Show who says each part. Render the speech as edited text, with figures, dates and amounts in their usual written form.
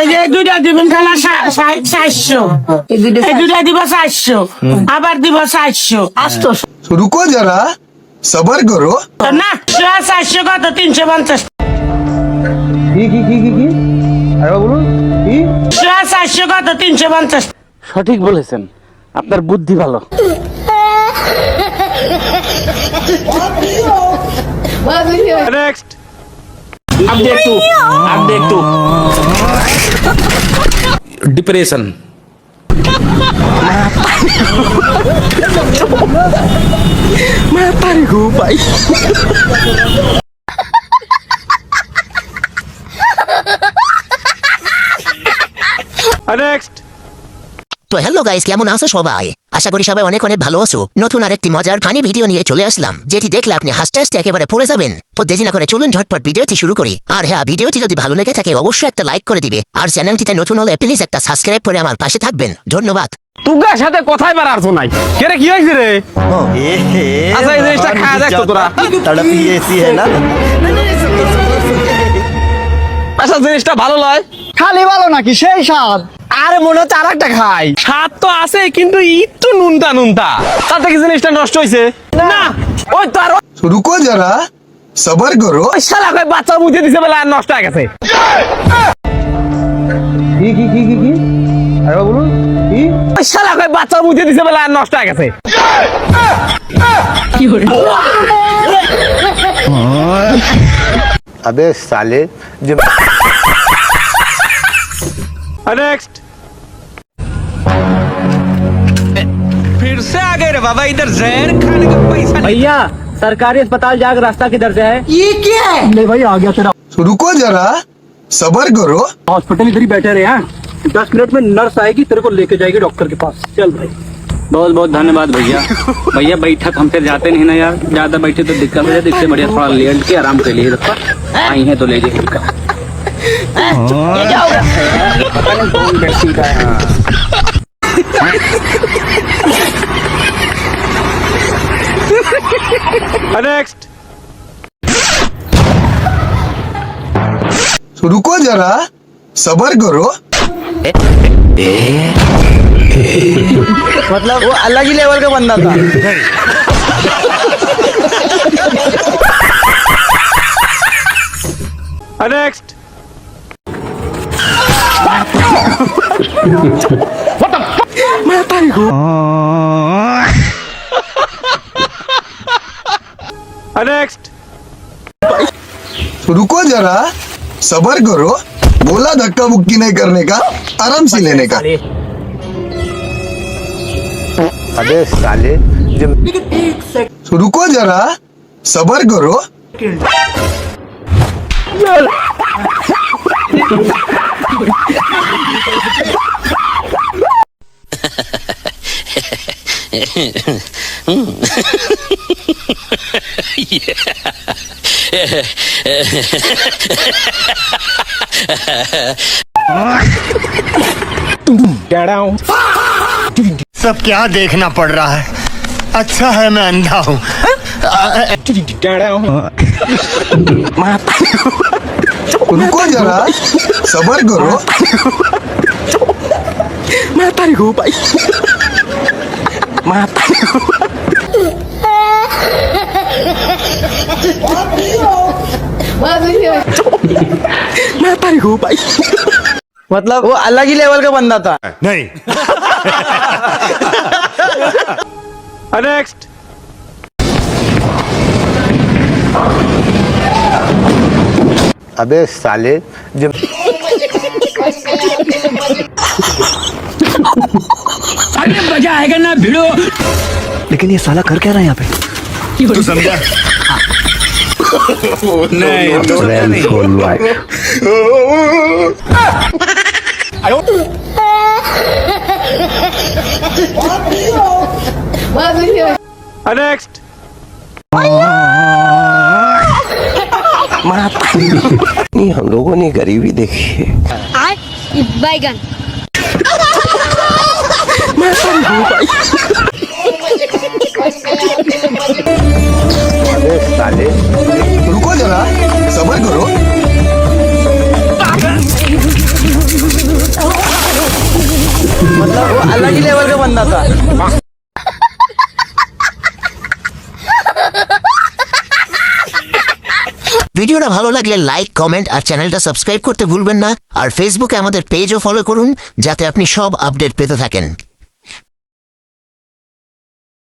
Speaker 1: এই যে দুইটা দিবেন খালা 400, এই দুইটা দিব 400, আবার দিব 400, 800।
Speaker 2: रुको जरा सबर करो।
Speaker 1: না 400 কত 350,
Speaker 3: কি আরে বলুন কি
Speaker 1: 400 কত 350।
Speaker 4: সঠিক বলেছেন, আপনার বুদ্ধি ভালো।
Speaker 5: नेक्स्ट अब देख तू डिप्रेशन नेक्स्ट
Speaker 6: তো হ্যালো গাইস, কেমন আছো সবাই? আশা করি সবাই অনেক অনেক ভালো আছো। নতুন আরেকটি মজার ফানি ভিডিও নিয়ে চলে আসলাম, যেটি দেখলে আপনি হাসতে হাসতে একেবারে পড়ে যাবেন। তো দেরি না করে চলুন ঝটপট ভিডিওটি শুরু করি। আর হ্যাঁ, ভিডিওটি যদি ভালো লেগে থাকে অবশ্যই একটা লাইক করে দিবে, আর চ্যানেলটিতে নতুন হলে প্লিজ একটা সাবস্ক্রাইব করে আমার পাশে থাকবেন। ধন্যবাদ।
Speaker 4: তুগার সাথে কথাই বার আরছো নাই। কে রে, কি হইছে রে? আচ্ছা এই জিনিসটা খায়া দেখ তো তোরা।
Speaker 3: तड़प ही ऐसी है ना।
Speaker 4: আচ্ছা জিনিসটা ভালো লয়।
Speaker 3: খালি ভালো নাকি সেই স্বাদ?
Speaker 4: আরে মনে হচ্ছে আর একটা খাই। স্বাদ তো আছে কিন্তু একটু নুনতা নুনতা। তাতে কি জিনিসটা নষ্ট হইছে? না ওই তো আর
Speaker 2: रुको जरा सबर करो।
Speaker 4: ওই শালা কই বাচ্চা মুখে দিছে বলে আর নষ্ট হয়ে গেছে।
Speaker 3: কি আরে বলুন কি
Speaker 4: ওই শালা কই বাচ্চা মুখে দিছে বলে আর নষ্ট হয়ে গেছে।
Speaker 3: अबे साले जब
Speaker 5: नेक्स्ट फिर से आ गए रे बाबा, इधर जहर खाने का पैसा नहीं।
Speaker 4: भैया सरकारी अस्पताल जाकर रास्ता किधर से है?
Speaker 1: ये क्या है?
Speaker 4: नहीं भाई आ गया तेरा।
Speaker 2: रुको जरा सबर करो।
Speaker 4: हॉस्पिटल इधर ही बैठे रहे हैं, 10 मिनट में नर्स आएगी, तेरे को लेके जाएगी डॉक्टर के पास। चल भाई। बहुत बहुत धन्यवाद भैया। भैया बैठक हम फिर जाते नहीं ना यार, ज्यादा बैठे तो दिक्कत हो जाती, इससे बढ़िया थोड़ा लेट के आराम कर लिए रखा। आई है तो ले जाइए।
Speaker 5: नेक्स्ट
Speaker 2: रुको जरा सबर करो।
Speaker 3: मतलब वो अलग ही लेवल का बंदा था।
Speaker 5: नेक्स्ट नेक्स्ट
Speaker 2: रुको जरा सबर करो। बोला धक्का मुक्की नहीं करने का, आराम से लेने का।
Speaker 3: अबे साले जब
Speaker 2: रुको जरा सबर करो।
Speaker 7: सब क्या देखना पड़ रहा है? अच्छा है मैं अंधा हूँ।
Speaker 2: रुको जरा सबर करो।
Speaker 3: मतलब वो अलग ही लेवल का बंदा था।
Speaker 7: नहीं
Speaker 5: नेक्स्ट
Speaker 3: अबे साले जब
Speaker 4: अरे मजा आएगा ना भिड़ो।
Speaker 3: लेकिन ये साला कर क्या रहा है यहाँ पे?
Speaker 7: तू समझा?
Speaker 5: नहीं नेक्स्ट
Speaker 3: हम लोगों ने गरीबी देखी है।
Speaker 8: बैगन
Speaker 3: अबे साले
Speaker 2: रुको जरा सबर करो।
Speaker 3: मतलब वो अलग ही लेवल का बंदा था।
Speaker 6: ভিডিওটা ভালো লাগলে লাইক কমেন্ট আর চ্যানেলটা সাবস্ক্রাইব করতে ভুলবেন না আর ফেসবুকে আমাদের পেজও ফলো করুন যাতে আপনি সব আপডেট পেতে থাকেন।